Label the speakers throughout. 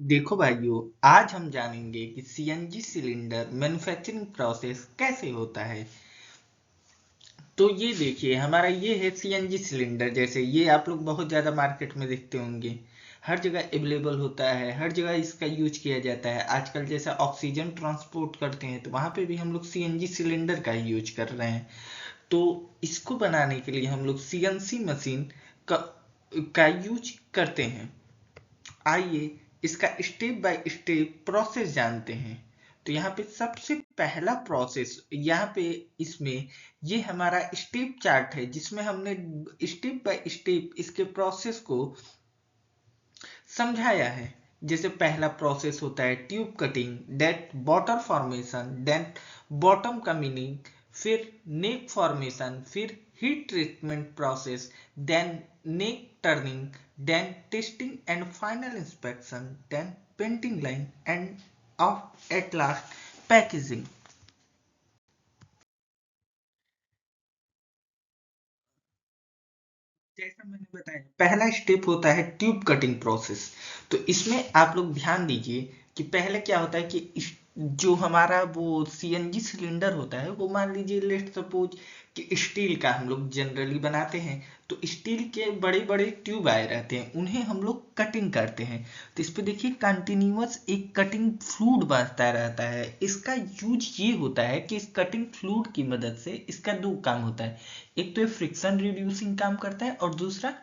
Speaker 1: देखो भाइयों, आज हम जानेंगे कि सीएनजी सिलेंडर मैन्युफैक्चरिंग प्रोसेस कैसे होता है। तो ये देखिए, हमारा ये है सीएनजी सिलेंडर। जैसे ये आप लोग बहुत ज़्यादा मार्केट में देखते होंगे, हर जगह अवेलेबल होता है, हर जगह इसका यूज किया जाता है। आजकल जैसा ऑक्सीजन ट्रांसपोर्ट करते हैं तो वहाँ पे भी हम लोग सीएनजी सिलेंडर का ही यूज कर रहे हैं। तो इसको बनाने के लिए हम लोग सीएनसी मशीन का यूज करते हैं। आइए इसका स्टेप बाय स्टेप प्रोसेस जानते हैं। तो यहाँ पे सबसे पहला प्रोसेस, यहाँ पे इसमें ये हमारा स्टेप चार्ट है जिसमें हमने स्टेप बाय स्टेप इसके प्रोसेस को समझाया है। जैसे पहला प्रोसेस होता है tube cutting, then bottle formation, then bottom coming, फिर नेक फॉर्मेशन, फिर heat treatment process, then neck turning, then testing and final inspection, then painting line and of at last packaging. जैसा मैंने बताया, पहला स्टेप होता है ट्यूब कटिंग प्रोसेस। तो इसमें आप लोग ध्यान दीजिए कि पहले क्या होता है कि जो हमारा वो सीएनजी सिलेंडर होता है, वो मान लीजिए लेट सपोज कि स्टील का हम लोग जनरली बनाते हैं। तो स्टील के बड़े बड़े ट्यूब आए रहते हैं, उन्हें हम लोग कटिंग करते हैं। तो इस पे देखिए कंटिन्यूअस एक कटिंग फ्लूइड बहता रहता है। इसका यूज ये होता है कि इस कटिंग फ्लूइड की मदद से इसका दो काम होता है। एक तो ये फ्रिक्शन रिड्यूसिंग काम करता है और दूसरा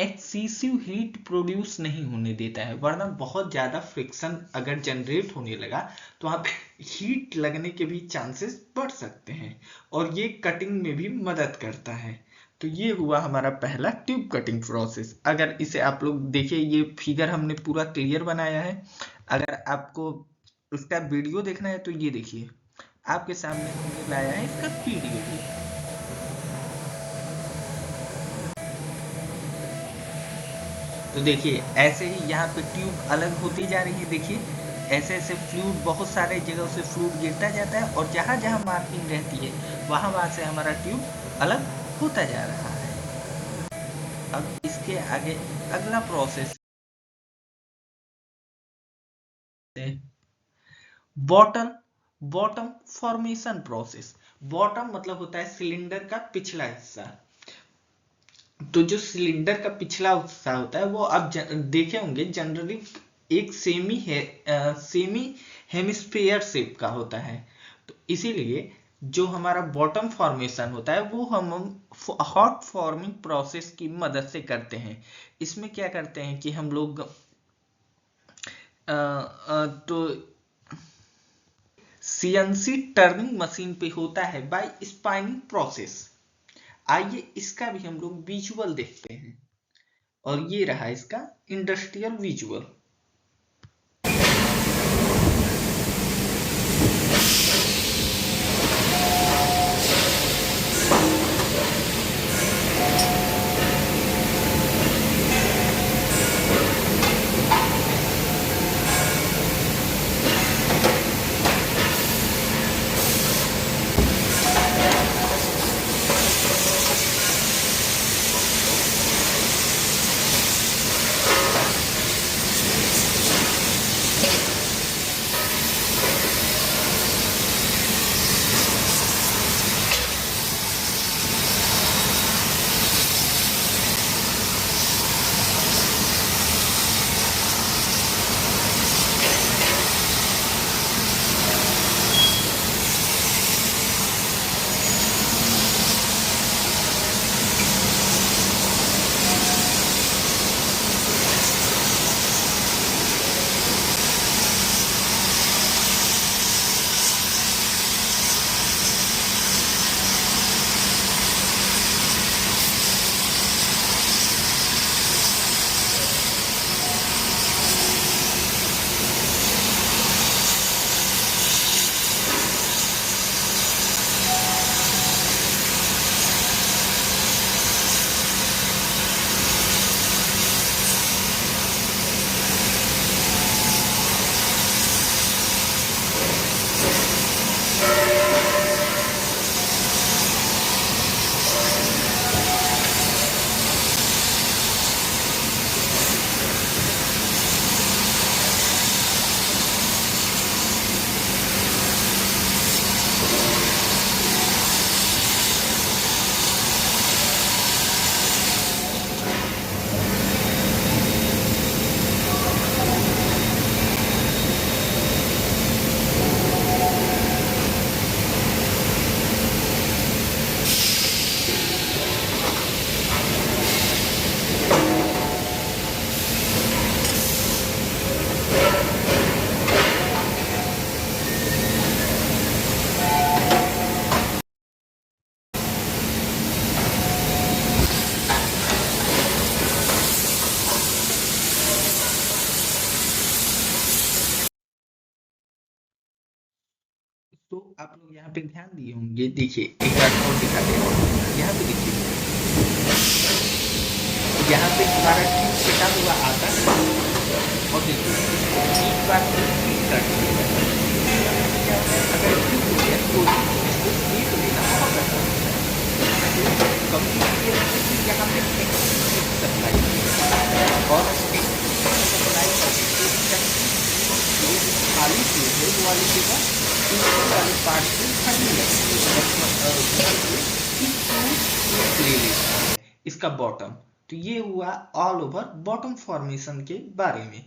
Speaker 1: एक्सेसिव हीट प्रोड्यूस नहीं होने देता है। वरना बहुत ज्यादा फ्रिक्शन अगर जनरेट होने लगा तो वहां पे हीट लगने के भी चांसेस बढ़ सकते हैं, और ये कटिंग में भी मदद करता है। तो ये हुआ हमारा पहला ट्यूब कटिंग प्रोसेस। अगर इसे आप लोग देखिए, ये फिगर हमने पूरा क्लियर बनाया है। अगर आपको इसका वीडियो देखना है तो ये देखिए, आपके सामने हमने लाया है इसका वीडियो भी। तो देखिए ऐसे ही यहाँ पे ट्यूब अलग होती जा रही है। देखिए ऐसे ऐसे फ्लूइड बहुत सारे जगह से फ्लूइड गिरता जाता है, और जहाँ जहाँ मार्किंग रहती है वहाँ वहाँ से हमारा ट्यूब अलग होता जा रहा है। अब इसके आगे अगला प्रोसेस है bottom bottom formation process. Bottom मतलब होता है सिलेंडर का पिछला हिस्सा। तो जो सिलेंडर का पिछला हिस्सा होता है वो आप देखे होंगे जनरली एक सेमी हेमिस्फेयर शेप का होता है। तो इसीलिए जो हमारा बॉटम फॉर्मेशन होता है वो हम हॉट फॉर्मिंग प्रोसेस की मदद से करते हैं। इसमें क्या करते हैं कि हम लोग तो सीएनसी टर्निंग मशीन पे होता है बाय स्पाइनिंग प्रोसेस। आइए इसका भी हम लोग विजुअल देखते हैं। और ये रहा इसका इंडस्ट्रियल विजुअल। तो आप लोग यहाँ पे ध्यान दिए होंगे, देखिए एक बार और दिखाते हैं, यहाँ पे देखिए, यहाँ पे हमारा ट्यूब कटा हुआ आता है और देखिए इसको एक बार क्लिक कर दिया, क्या होता है अगर क्लिक हो गया तो इसको देख लेना बहुत आसान होता है। तो कभी ये रखिए कि यहाँ पे एक्सटर्नल सप्लाई और एक्सटर्नल सप्लाई जो खाली ट्यूब है वो वाली जगह ऊपर वाले पार्ट से भरने लगती है, भर के इस ट्यूब ले लेता है इसका बॉटम। तो ये हुआ ऑल ओवर बॉटम फॉर्मेशन के बारे में।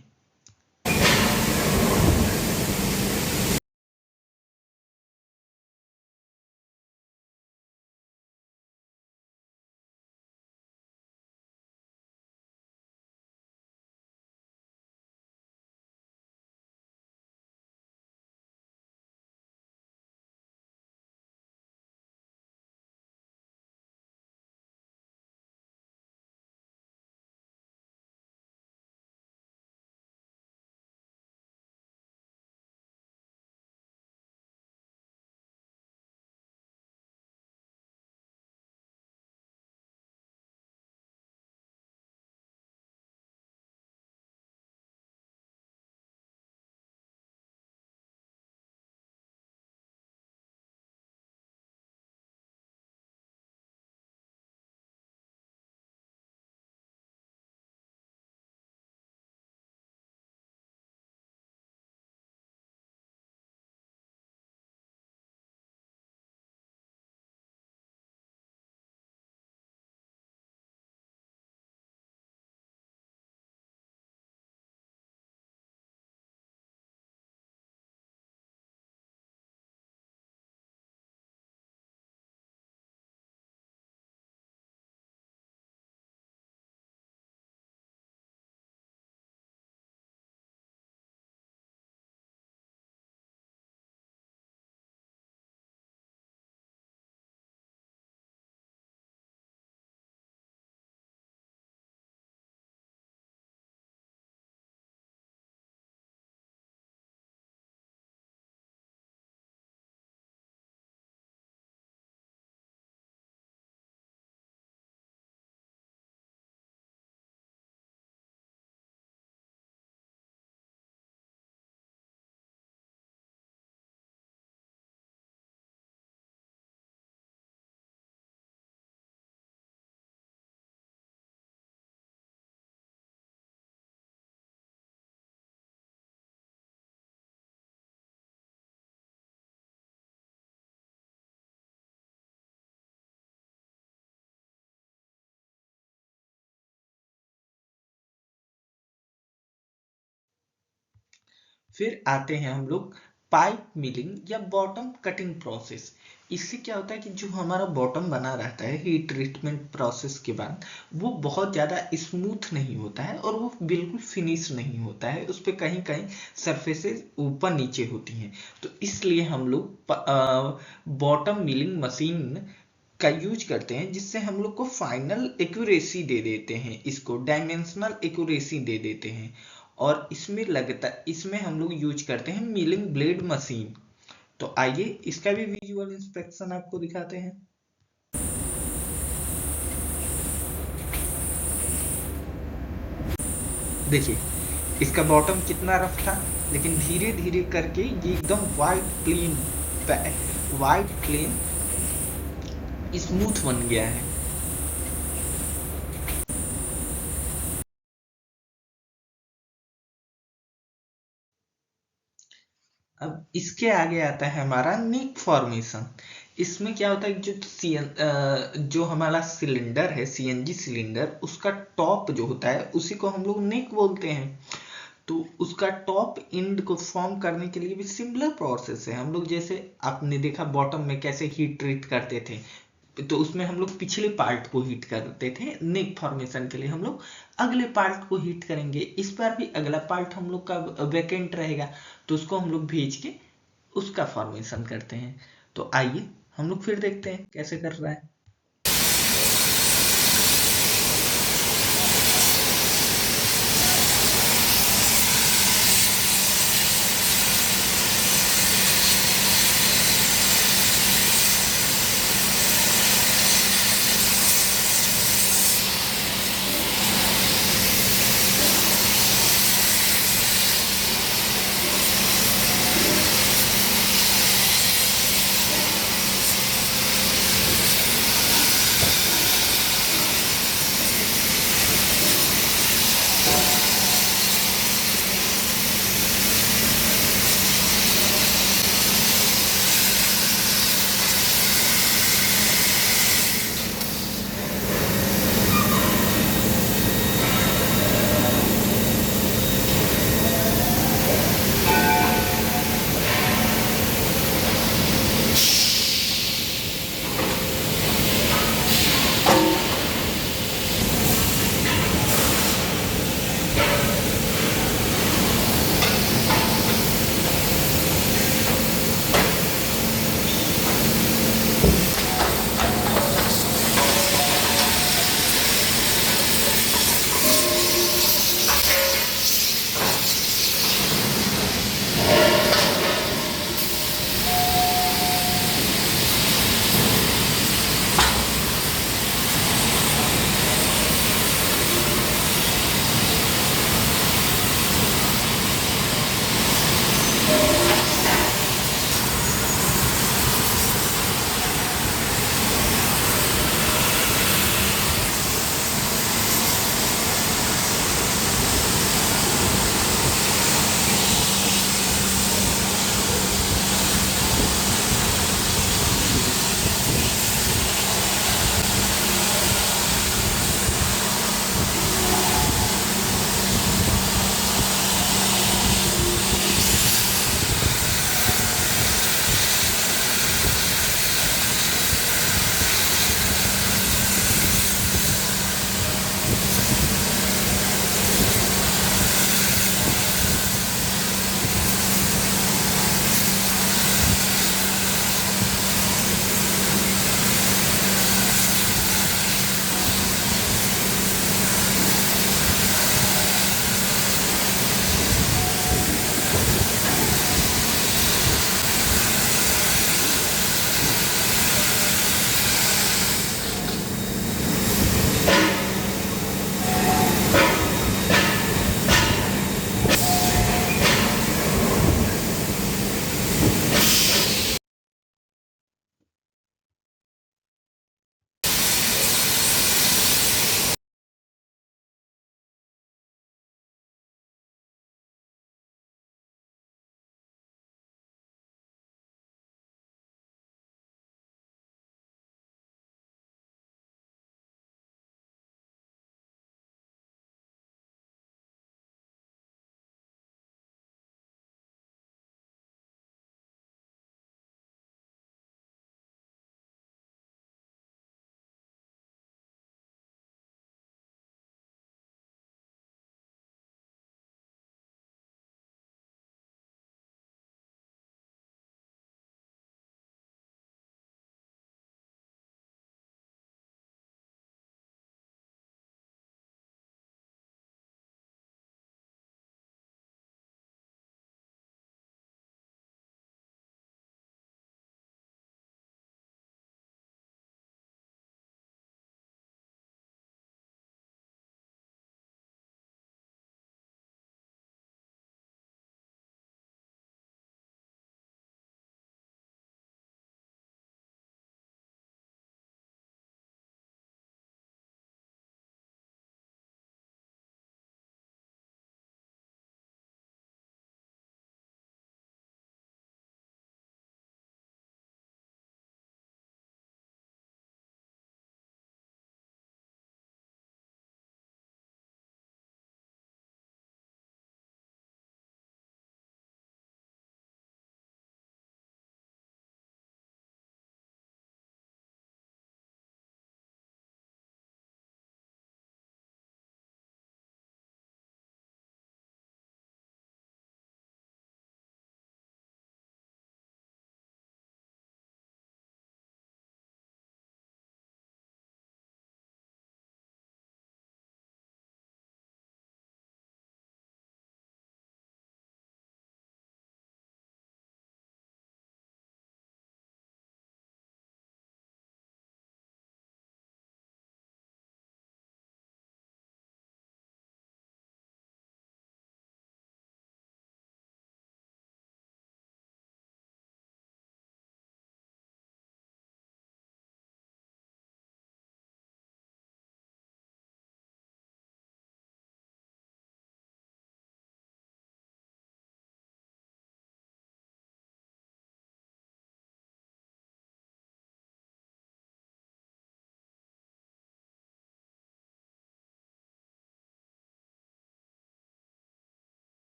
Speaker 1: फिर आते हैं हम लोग पाइप मिलिंग या बॉटम कटिंग प्रोसेस। इससे क्या होता है कि जो हमारा बॉटम बना रहता है हीट ट्रीटमेंट प्रोसेस के बाद, वो बहुत ज़्यादा स्मूथ नहीं होता है और वो बिल्कुल फिनिश नहीं होता है, उस पर कहीं कहीं सरफेसेस ऊपर नीचे होती हैं। तो इसलिए हम लोग बॉटम मिलिंग मशीन का यूज करते हैं, जिससे हम लोग को फाइनल एक्यूरेसी दे देते हैं, इसको डायमेंशनल एक्यूरेसी दे देते हैं। और इसमें हम लोग यूज करते हैं मिलिंग ब्लेड मशीन। तो आइए इसका भी विजुअल इंस्पेक्शन आपको दिखाते हैं। देखिए इसका बॉटम कितना रफ था, लेकिन धीरे धीरे करके ये एकदम वाइट क्लीन स्मूथ बन गया है। अब इसके आगे आता है हमारा निक फॉर्मेशन। इसमें क्या होता है, जो हमारा सिलेंडर है सीएनजी सिलेंडर, उसका टॉप जो होता है उसी को हम लोग नेक बोलते हैं। तो उसका टॉप एंड को फॉर्म करने के लिए भी सिमिलर प्रोसेस है। हम लोग जैसे आपने देखा बॉटम में कैसे हीट ट्रीट करते थे, तो उसमें हम लोग पिछले पार्ट को हीट करते थे। नेक फॉर्मेशन के लिए हम लोग अगले पार्ट को हीट करेंगे। इस बार भी अगला पार्ट हम लोग का वैकेंट रहेगा, तो उसको हम लोग भेज के उसका फॉर्मेशन करते हैं। तो आइए हम लोग फिर देखते हैं कैसे कर रहा है।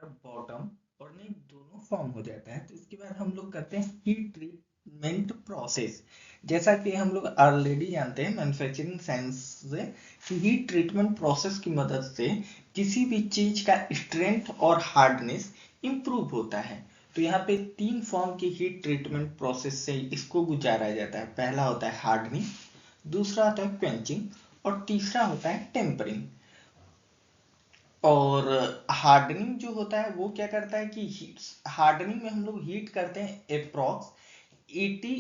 Speaker 1: हमारा बॉटम और नेक दोनों फॉर्म हो जाता है, तो इसके बाद हम लोग करते हैं हीट ट्रीटमेंट प्रोसेस। जैसा कि हम लोग ऑलरेडी जानते हैं मैन्युफैक्चरिंग साइंस से कि हीट ट्रीटमेंट प्रोसेस की मदद से किसी भी चीज का स्ट्रेंथ और हार्डनेस इंप्रूव होता है। तो यहाँ पे 3 फॉर्म की हीट ट्रीटमेंट प्रोसेस से इसको गुजारा जाता है। पहला होता है हार्डनिंग, दूसरा होता है क्वेंचिंग और तीसरा होता है टेम्परिंग। और हार्डनिंग जो होता है वो क्या करता है कि हार्डनिंग में हम लोग हीट करते हैं approx 80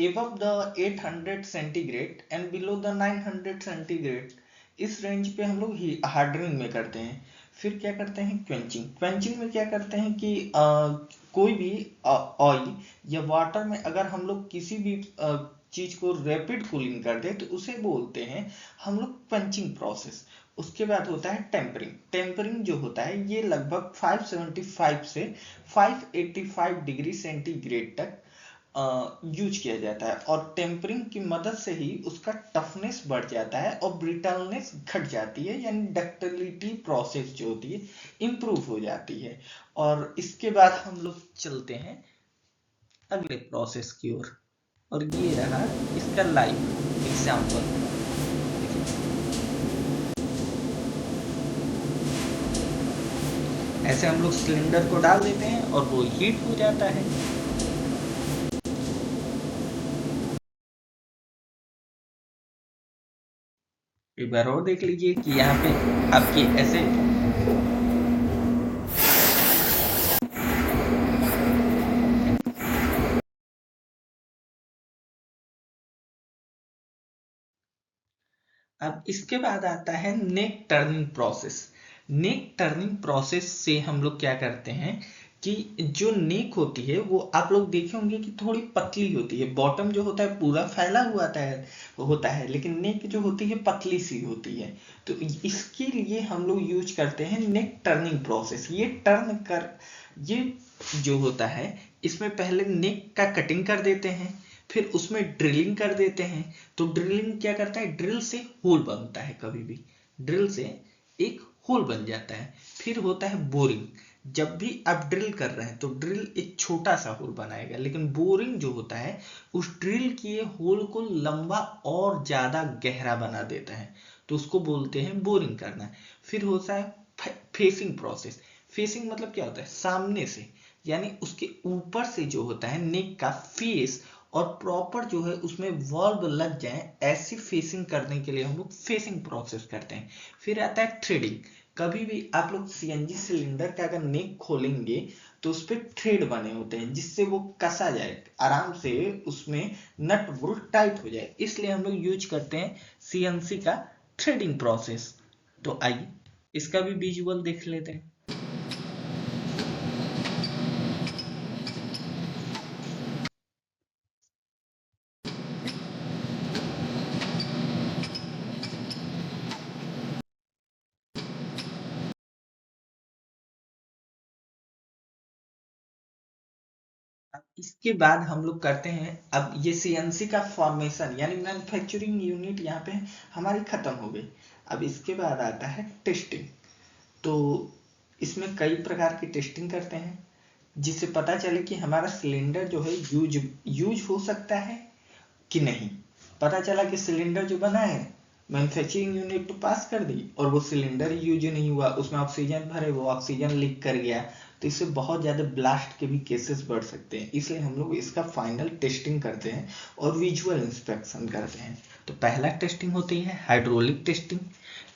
Speaker 1: above the 800 centigrade and below the 900 centigrade, इस रेंज पे हम लोग हार्डनिंग में करते हैं। फिर क्या करते हैं क्वेंचिंग। क्वेंचिंग में क्या करते हैं कि कोई भी ऑयल या वाटर में अगर हम लोग किसी भी चीज को रैपिड कूलिंग कर दे तो उसे बोलते हैं हम लोग क्वेंचिंग प्रोसेस। उसके बाद होता है टेम्परिंग। टेम्परिंग जो होता है ये लगभग 575 से 585 डिग्री सेंटीग्रेड तक यूज किया जाता है, और टेम्परिंग की मदद से ही उसका टफनेस बढ़ जाता है और ब्रिटलनेस घट जाती है, यानी डक्टिलिटी प्रोसेस जो होती है इंप्रूव हो जाती है। और इसके बाद हम लोग चलते हैं अगले प्रोसेस की ओर, और ये रहा इसका लाइव एग्जाम्पल। ऐसे हम लोग सिलेंडर को डाल देते हैं और वो हीट हो जाता है। एक बार और देख लीजिए कि यहाँ पे आपके ऐसे अब इसके बाद आता है नेक टर्निंग प्रोसेस। नेक टर्निंग प्रोसेस से हम लोग क्या करते हैं कि जो नेक होती है वो आप लोग देखे होंगे कि थोड़ी पतली होती है। बॉटम जो होता है पूरा फैला हुआ होता है, लेकिन नेक जो होती है पतली सी होती है। तो इसके लिए हम लोग यूज करते हैं नेक टर्निंग प्रोसेस। ये जो होता है इसमें पहले नेक का कटिंग कर देते हैं, फिर उसमें ड्रिलिंग कर देते हैं। तो ड्रिलिंग क्या करता है, ड्रिल से होल बनता है, कभी भी ड्रिल से एक होल बन जाता है। फिर होता है बोरिंग। जब भी आप ड्रिल कर रहे हैं तो ड्रिल एक छोटा सा होल बनाएगा, लेकिन बोरिंग जो होता है उस ड्रिल किए होल को लंबा और ज्यादा गहरा बना देता है, तो उसको बोलते हैं बोरिंग करना। फिर होता है फेसिंग प्रोसेस। फेसिंग मतलब क्या होता है, सामने से, यानी उसके ऊपर से जो होता है नेक का फेस और प्रॉपर जो है उसमें वॉल्व लग जाए, ऐसी फेसिंग करने के लिए हम लोग फेसिंग प्रोसेस करते हैं। फिर आता है थ्रेडिंग। कभी भी आप लोग सीएनजी सिलेंडर का अगर नेक खोलेंगे तो उस पर थ्रेड बने होते हैं जिससे वो कसा जाए आराम से, उसमें नट बोल्ट टाइट हो जाए, इसलिए हम लोग यूज करते हैं सीएनसी का थ्रेडिंग प्रोसेस। तो आइए इसका भी विजुअल देख लेते हैं। अब इसके बाद हम लोग करते हैं, अब ये सीएनसी का फॉर्मेशन यानी मैन्युफैक्चरिंग यूनिट यहाँ पे हमारी खत्म हो गई। अब इसके बाद आता है टेस्टिंग। तो इसमें कई प्रकार की टेस्टिंग करते हैं जिससे पता चले कि हमारा सिलेंडर जो है यूज हो सकता है कि नहीं। पता चला कि सिलेंडर जो बना है मैन्युफैक्चरिंग यूनिट तो पास कर दी और वो सिलेंडर यूज नहीं हुआ, उसमें ऑक्सीजन भरे वो ऑक्सीजन लीक कर गया, तो इससे बहुत ज्यादा ब्लास्ट के भी केसेस बढ़ सकते हैं। इसलिए हम लोग इसका फाइनल टेस्टिंग करते हैं और विजुअल इंस्पेक्शन करते हैं। तो पहला टेस्टिंग होती है हाइड्रोलिक टेस्टिंग।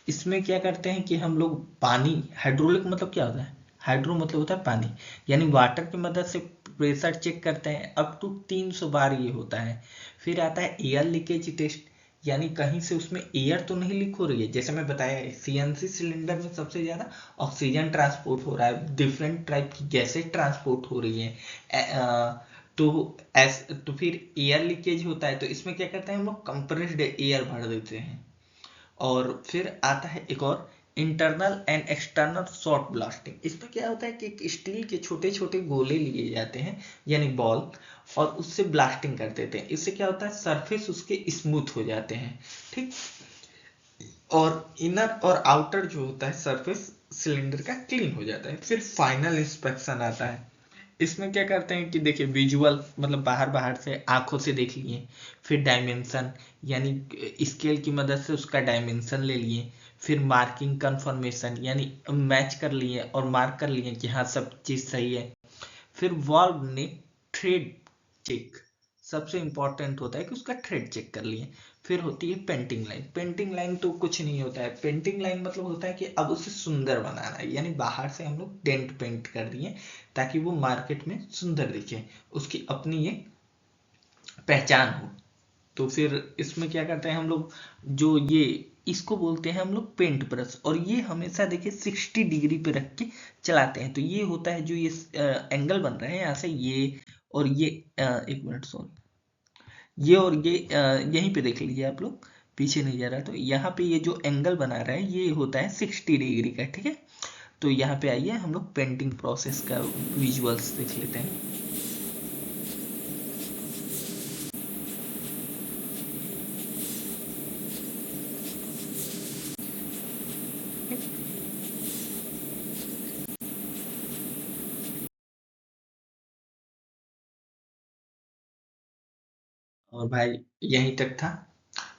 Speaker 1: इसमें क्या करते हैं कि हम लोग पानी, हाइड्रोलिक मतलब क्या होता है, हाइड्रो मतलब होता है पानी, यानी वाटर की मदद से प्रेशर चेक करते हैं। अप टू 300 बार ये होता है। फिर आता है एयर लीकेज टेस्ट, यानी कहीं से उसमें एयर तो नहीं लीक हो रही है। जैसे मैं बताया सीएनसी सिलेंडर में सबसे ज्यादा ऑक्सीजन ट्रांसपोर्ट हो रहा है, डिफरेंट टाइप की गैसें ट्रांसपोर्ट हो रही है। तो फिर एयर लीकेज होता है, तो इसमें क्या करते हैं हम लोग कंप्रेस्ड एयर भर देते हैं। और फिर आता है एक और internal and external short blasting. इसमें क्या होता है कि एक स्टील के छोटे छोटे गोले लिए जाते हैं यानी बॉल, और उससे ब्लास्टिंग कर देते हैं। इससे क्या होता है सरफेस उसके स्मूथ हो जाते हैं, ठीक। और इनर और आउटर जो होता है सरफेस सिलेंडर का क्लीन हो जाता है। फिर फाइनल इंस्पेक्शन आता है। इसमें क्या करते हैं कि देखिए विजुअल मतलब बाहर से आंखों से देख लिए, फिर डायमेंशन यानी स्केल की मदद से उसका डायमेंशन ले लिए, फिर मार्किंग कंफर्मेशन यानी मैच कर लिए और मार्क कर लिए कि हाँ सब चीज़ सही है। फिर वॉल्व ने थ्रेड चेक, सबसे इंपॉर्टेंट होता है कि उसका थ्रेड चेक कर लिए। फिर होती है पेंटिंग लाइन। पेंटिंग लाइन तो कुछ नहीं होता है, पेंटिंग लाइन मतलब होता है कि अब उसे सुंदर बनाना है, यानी बाहर से हम लोग डेंट पेंट कर दिए ताकि वो मार्केट में सुंदर दिखे, उसकी अपनी एक पहचान हो। तो फिर इसमें क्या करते हैं हम लोग, जो ये इसको बोलते हैं हम लोग पेंट ब्रश, और ये हमेशा देखिए 60 डिग्री पे रख के चलाते हैं। तो ये होता है जो ये एंगल बन रहा है यहाँ से ये और ये, एक मिनट सॉरी, ये और ये यहीं पे देख लीजिए आप लोग, पीछे नहीं जा रहा, तो यहाँ पे ये जो एंगल बना रहा है ये होता है 60 डिग्री का, ठीक है। तो यहाँ पे आइए हम लोग पेंटिंग प्रोसेस का विजुअल्स देख लेते हैं। और भाई यहीं तक था।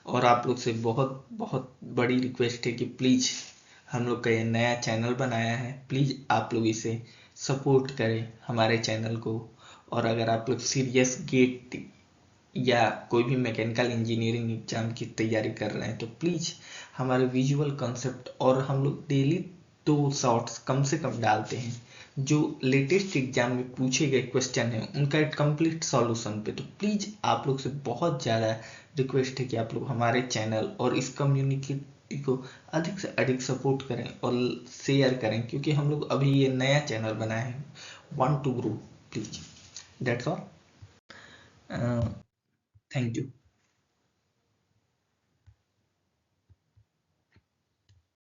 Speaker 1: और आप लोग से बहुत बहुत बड़ी रिक्वेस्ट है कि प्लीज़, हम लोग का ये नया चैनल बनाया है, प्लीज़ आप लोग इसे सपोर्ट करें हमारे चैनल को। और अगर आप लोग सीरियस गेट या कोई भी मैकेनिकल इंजीनियरिंग एग्जाम की तैयारी कर रहे हैं तो प्लीज़ हमारे विजुअल कंसेप्ट, और हम लोग डेली 2 शॉर्ट्स कम से कम डालते हैं जो लेटेस्ट एग्जाम में पूछे गए क्वेश्चन हैं उनका एक कंप्लीट सॉल्यूशन पे। तो प्लीज़ आप लोग से बहुत ज़्यादा रिक्वेस्ट है कि आप लोग हमारे चैनल और इस कम्युनिटी को अधिक से अधिक सपोर्ट करें और शेयर करें, क्योंकि हम लोग अभी ये नया चैनल बनाए हैं, want to grow, please, that's all, thank you.